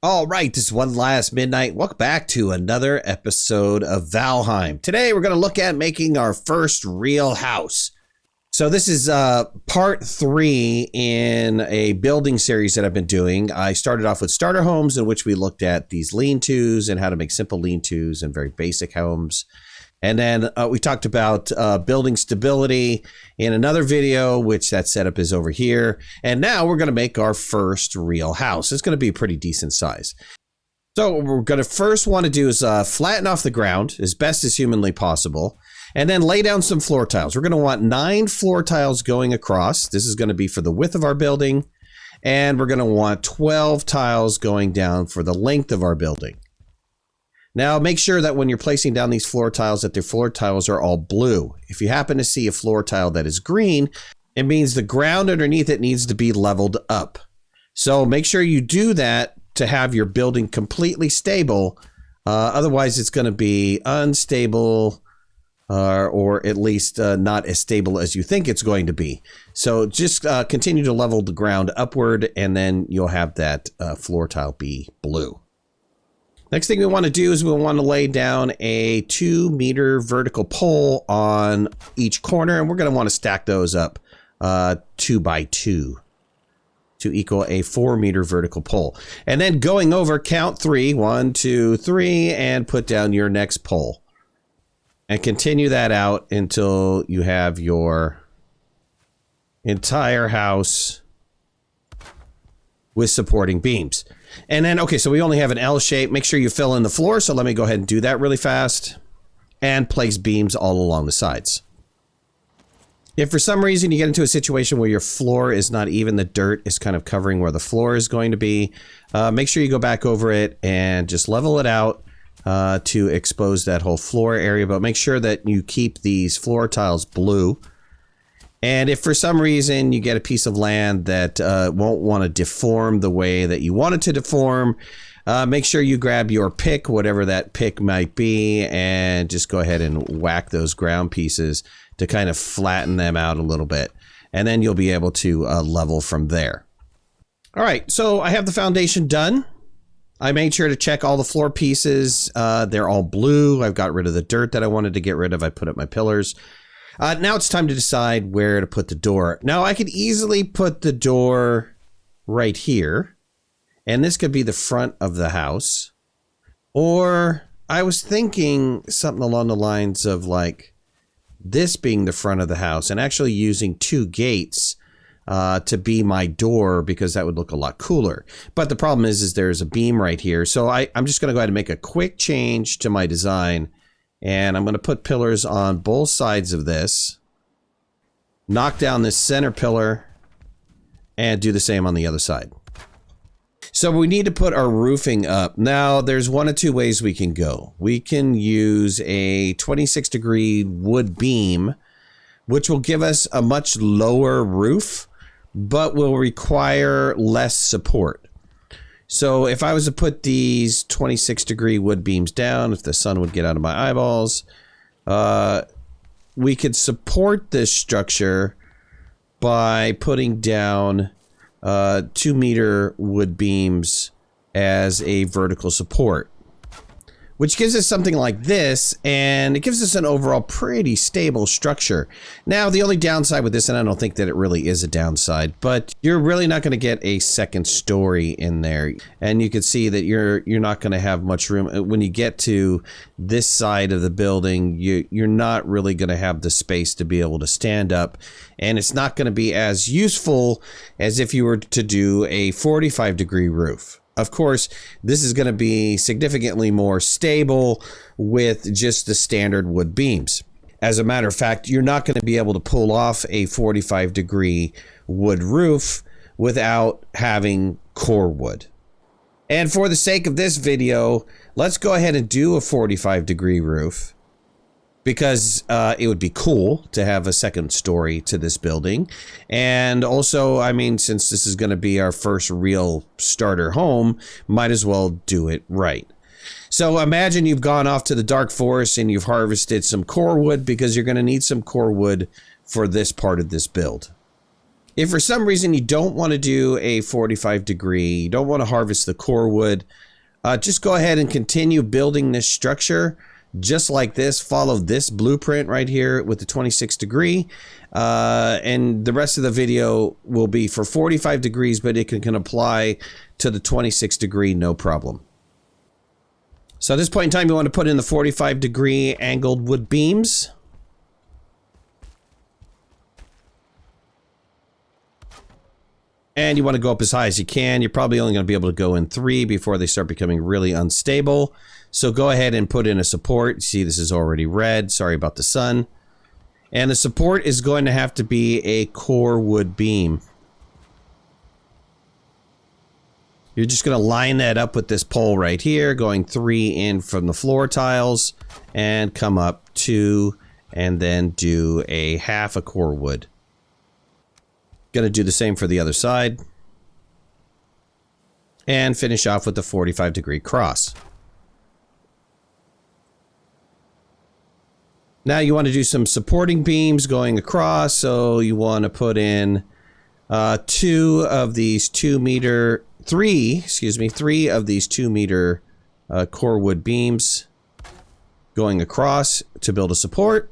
All right, this is One Last Midnight. Welcome back to another episode of Valheim. Today we're going to look at making our first real house. So this is part 3 in a building series that I've been doing. I started off with starter homes, in which we looked at these lean-tos and how to make simple lean-tos and very basic homes. And then we talked about building stability in another video, which that setup is over here. And now we're going to make our first real house. It's going to be a pretty decent size. So what we're going to first want to do is flatten off the ground as best as humanly possible, and then lay down some floor tiles. We're going to want 9 floor tiles going across. This is going to be for the width of our building. And we're going to want 12 tiles going down for the length of our building. Now, make sure that when you're placing down these floor tiles, that the floor tiles are all blue. If you happen to see a floor tile that is green, it means the ground underneath it needs to be leveled up. So make sure you do that to have your building completely stable. Otherwise, it's going to be unstable, or at least not as stable as you think it's going to be. So just continue to level the ground upward, and then you'll have that floor tile be blue. Next thing we want to do is we want to lay down a 2-meter vertical pole on each corner, and we're going to want to stack those up 2 by 2 to equal a 4-meter vertical pole. And then going over, count 3, 1, 2, 3, and put down your next pole. And continue that out until you have your entire house with supporting beams. And then, okay, so we only have an L shape. Make sure you fill in the floor. So let me go ahead and do that really fast. And place beams all along the sides. If for some reason you get into a situation where your floor is not even, the dirt is kind of covering where the floor is going to be, make sure you go back over it and just level it out to expose that whole floor area. But make sure that you keep these floor tiles blue. And if for some reason you get a piece of land that won't want to deform the way that you want it to deform, make sure you grab your pick, whatever that pick might be, and just go ahead and whack those ground pieces to kind of flatten them out a little bit. And then you'll be able to level from there. All right, so I have the foundation done. I made sure to check all the floor pieces. They're all blue. I've got rid of the dirt that I wanted to get rid of. I put up my pillars. Now it's time to decide where to put the door. Now I could easily put the door right here, and this could be the front of the house. Or I was thinking something along the lines of like this being the front of the house and actually using 2 gates to be my door, because that would look a lot cooler. But the problem is there's a beam right here. So I'm just going to go ahead and make a quick change to my design. And I'm going to put pillars on both sides of this, knock down this center pillar, and do the same on the other side. So we need to put our roofing up. Now, there's 1 of 2 ways we can go. We can use a 26-degree wood beam, which will give us a much lower roof, but will require less support. So if I was to put these 26-degree wood beams down, if the sun would get out of my eyeballs, we could support this structure by putting down 2-meter wood beams as a vertical support, which gives us something like this, and it gives us an overall pretty stable structure. Now, the only downside with this, and I don't think that it really is a downside, but you're really not going to get a second story in there. And you can see that you're not going to have much room. When you get to this side of the building, you're not really going to have the space to be able to stand up. And it's not going to be as useful as if you were to do a 45-degree roof. Of course, this is going to be significantly more stable with just the standard wood beams. As a matter of fact, you're not going to be able to pull off a 45-degree wood roof without having core wood. And for the sake of this video, let's go ahead and do a 45-degree roof, because it would be cool to have a second story to this building. And also, I mean, since this is going to be our first real starter home, might as well do it right. So imagine you've gone off to the dark forest and you've harvested some core wood, because you're going to need some core wood for this part of this build. If for some reason you don't want to do a 45 degree, you don't want to harvest the core wood, just go ahead and continue building this structure just like this. Follow this blueprint right here with the 26 degree. And the rest of the video will be for 45 degrees, but it can apply to the 26 degree, no problem. So at this point in time, you want to put in the 45 degree angled wood beams. And you want to go up as high as you can. You're probably only going to be able to go in 3 before they start becoming really unstable. So go ahead and put in a support. You see, this is already red. Sorry about the sun. And the support is going to have to be a core wood beam. You're just going to line that up with this pole right here, going 3 in from the floor tiles, and come up 2, and then do a half a core wood. Going to do the same for the other side. And finish off with the 45 degree cross. Now you want to do some supporting beams going across, so you want to put in 3 of these 2 meter core wood beams going across to build a support.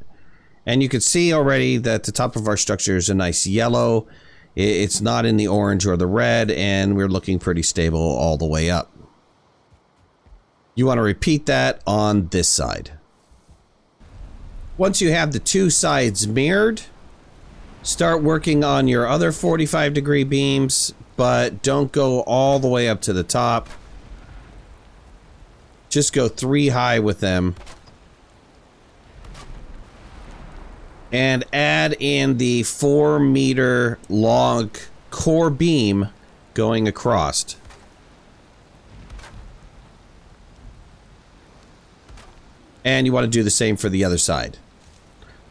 And you can see already that the top of our structure is a nice yellow. It's not in the orange or the red, and we're looking pretty stable all the way up. You want to repeat that on this side. Once you have the 2 sides mirrored, start working on your other 45 degree beams, but don't go all the way up to the top. Just go 3 high with them. And add in the 4 meter long core beam going across. And you want to do the same for the other side.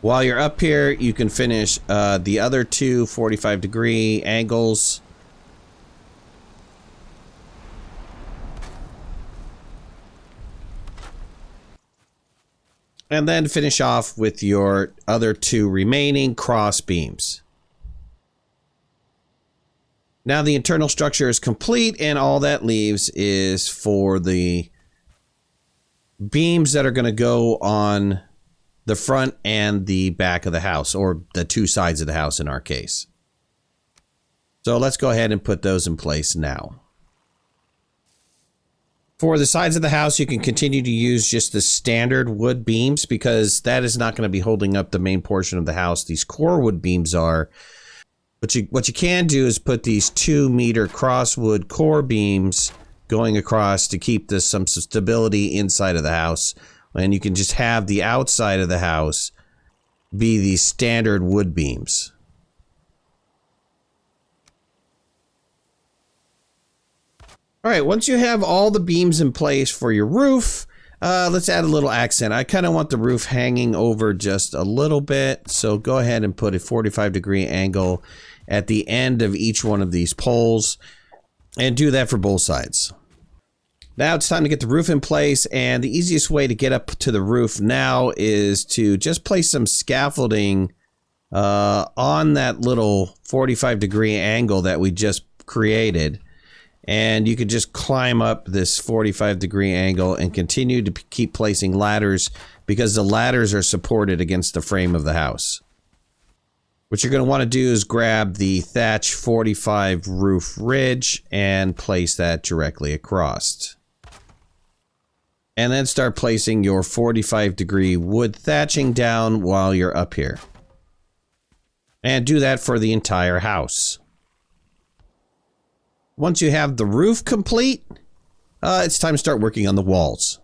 While you're up here, you can finish the other 2 45 degree angles. And then finish off with your other 2 remaining cross beams. Now the internal structure is complete, and all that leaves is for the beams that are going to go on the front and the back of the house, or the 2 sides of the house in our case. So let's go ahead and put those in place now. For the sides of the house, you can continue to use just the standard wood beams because that is not going to be holding up the main portion of the house. These core wood beams are. What you can do is put these 2 meter crosswood core beams going across to keep some stability inside of the house. And you can just have the outside of the house be these standard wood beams. All right, once you have all the beams in place for your roof, let's add a little accent. I kind of want the roof hanging over just a little bit, so go ahead and put a 45 degree angle at the end of each one of these poles, and do that for both sides. Now it's time to get the roof in place, and the easiest way to get up to the roof now is to just place some scaffolding on that little 45 degree angle that we just created. And you could just climb up this 45 degree angle and continue to keep placing ladders because the ladders are supported against the frame of the house. What you're going to want to do is grab the thatch 45 roof ridge and place that directly across. And then start placing your 45 degree wood thatching down while you're up here. And do that for the entire house. Once you have the roof complete, it's time to start working on the walls.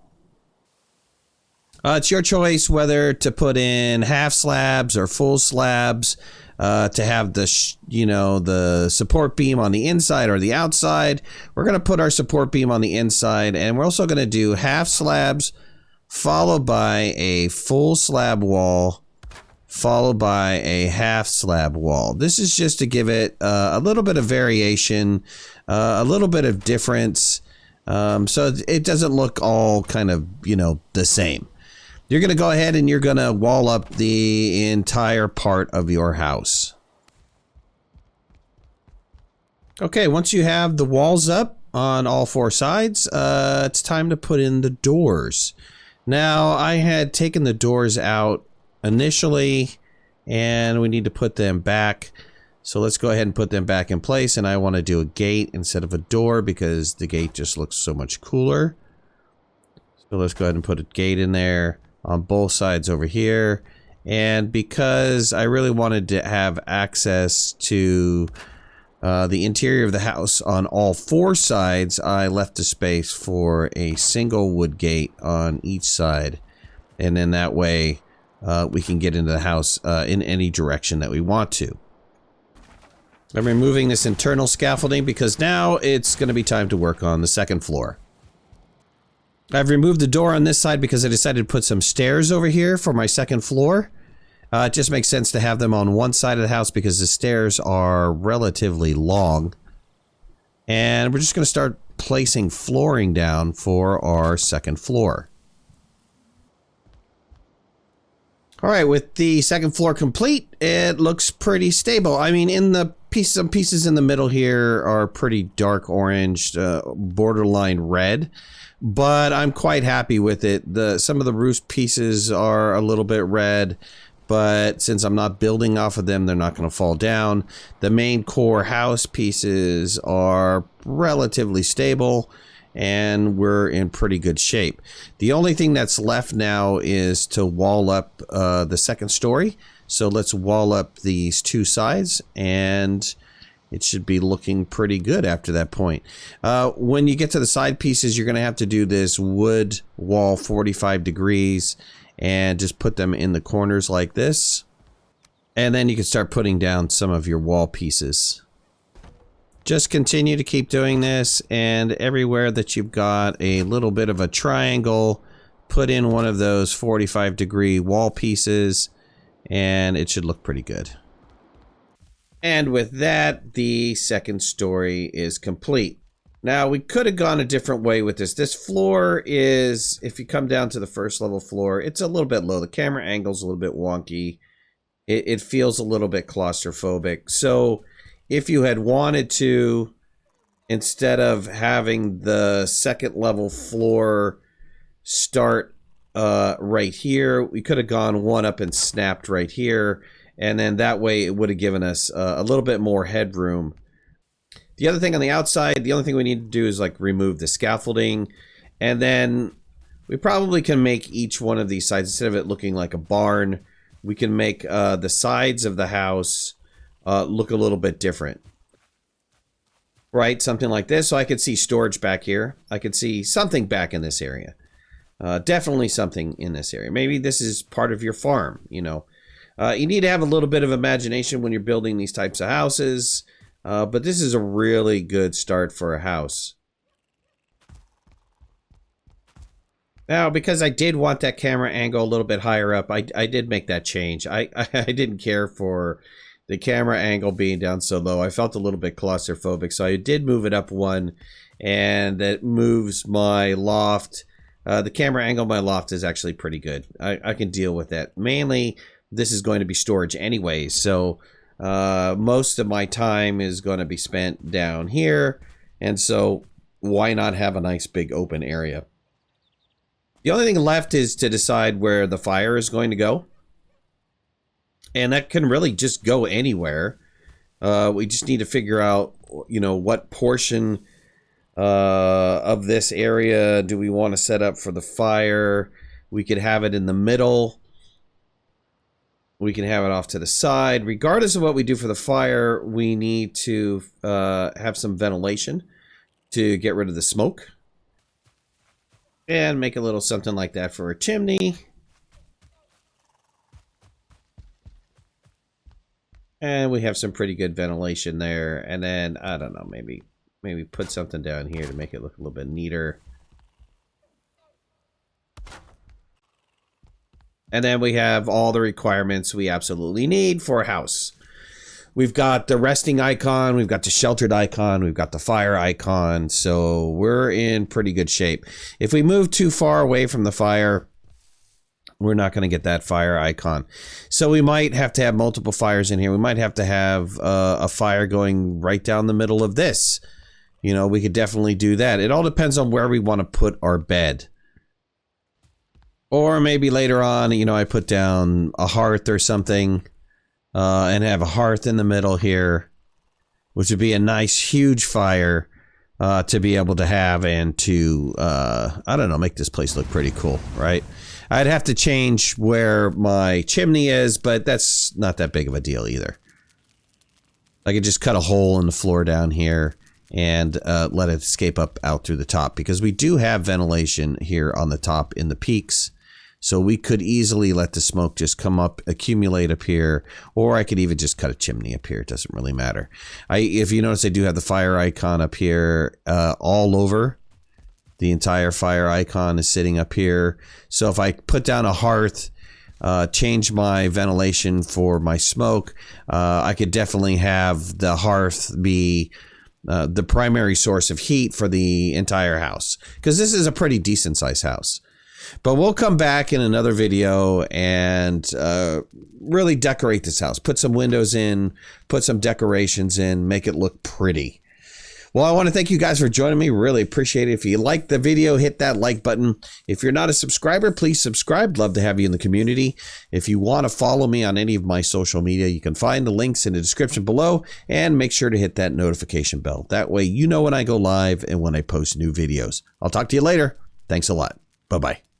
It's your choice whether to put in half slabs or full slabs, to have the support beam on the inside or the outside. We're going to put our support beam on the inside, and we're also going to do half slabs followed by a full slab wall followed by a half slab wall. This is just to give it a little bit of variation, a little bit of difference, so it doesn't look all kind of, the same. You're going to go ahead and you're going to wall up the entire part of your house. Okay, once you have the walls up on all four sides, it's time to put in the doors. Now, I had taken the doors out initially, and we need to put them back. So let's go ahead and put them back in place, and I want to do a gate instead of a door because the gate just looks so much cooler. So let's go ahead and put a gate in there on both sides over here. And because I really wanted to have access to the interior of the house on all four sides, I left a space for a single wood gate on each side. And then that way we can get into the house in any direction that we want to. I'm removing this internal scaffolding because now it's going to be time to work on the second floor. I've removed the door on this side because I decided to put some stairs over here for my second floor. It just makes sense to have them on one side of the house because the stairs are relatively long. And we're just going to start placing flooring down for our second floor. Alright, with the second floor complete, it looks pretty stable. I mean, in the some pieces in the middle here are pretty dark orange, borderline red. But I'm quite happy with it. Some of the roof pieces are a little bit red. But since I'm not building off of them, they're not going to fall down. The main core house pieces are relatively stable, and we're in pretty good shape. The only thing that's left now is to wall up the second story. So let's wall up these two sides, and it should be looking pretty good after that point. When you get to the side pieces, you're going to have to do this wood wall 45 degrees. And just put them in the corners like this. And then you can start putting down some of your wall pieces. Just continue to keep doing this, and everywhere that you've got a little bit of a triangle, put in one of those 45-degree wall pieces, and it should look pretty good. And with that, the second story is complete. Now, we could have gone a different way with this. This floor is, if you come down to the first level floor, it's a little bit low. The camera angle's a little bit wonky. It feels a little bit claustrophobic. So, if you had wanted to, instead of having the second level floor start right here, we could have gone one up and snapped right here. And then that way it would have given us a little bit more headroom. The other thing on the outside, the only thing we need to do is like remove the scaffolding, and then we probably can make each one of these sides, instead of it looking like a barn, we can make the sides of the house look a little bit different. Right, something like this. So I could see storage back here. I could see something back in this area. Definitely something in this area. Maybe this is part of your farm, you know. You need to have a little bit of imagination when you're building these types of houses. But this is a really good start for a house. Now, because I did want that camera angle a little bit higher up, I did make that change. I didn't care for the camera angle being down so low. I felt a little bit claustrophobic, so I did move it up one, and that moves my loft. The camera angle of my loft is actually pretty good. I can deal with that. Mainly, this is going to be storage anyway, so most of my time is going to be spent down here, and so why not have a nice big open area? The only thing left is to decide where the fire is going to go, and that can really just go anywhere. We just need to figure out, you know, what portion of this area do we want to set up for the fire. We could have it in the middle. We can have it off to the side. Regardless of what we do for the fire, we need to have some ventilation to get rid of the smoke. And make a little something like that for a chimney. And we have some pretty good ventilation there. And then, I don't know, maybe put something down here to make it look a little bit neater. And then we have all the requirements we absolutely need for a house. We've got the resting icon, we've got the sheltered icon, we've got the fire icon, so we're in pretty good shape. If we move too far away from the fire, we're not going to get that fire icon. So we might have to have multiple fires in here. We might have to have a fire going right down the middle of this. You know, we could definitely do that. It all depends on where we want to put our bed. Or maybe later on, you know, I put down a hearth or something and have a hearth in the middle here, which would be a nice, huge fire to be able to have and to, I don't know, make this place look pretty cool, right? I'd have to change where my chimney is, but that's not that big of a deal either. I could just cut a hole in the floor down here and let it escape up out through the top, because we do have ventilation here on the top in the peaks. So we could easily let the smoke just come up, accumulate up here, or I could even just cut a chimney up here. It doesn't really matter. If you notice, I do have the fire icon up here all over. The entire fire icon is sitting up here. So if I put down a hearth, change my ventilation for my smoke, I could definitely have the hearth be the primary source of heat for the entire house, because this is a pretty decent sized house. But we'll come back in another video and really decorate this house. Put some windows in, put some decorations in, make it look pretty. Well, I want to thank you guys for joining me. Really appreciate it. If you liked the video, hit that like button. If you're not a subscriber, please subscribe. Love to have you in the community. If you want to follow me on any of my social media, you can find the links in the description below, and make sure to hit that notification bell. That way you know when I go live and when I post new videos. I'll talk to you later. Thanks a lot. Bye-bye.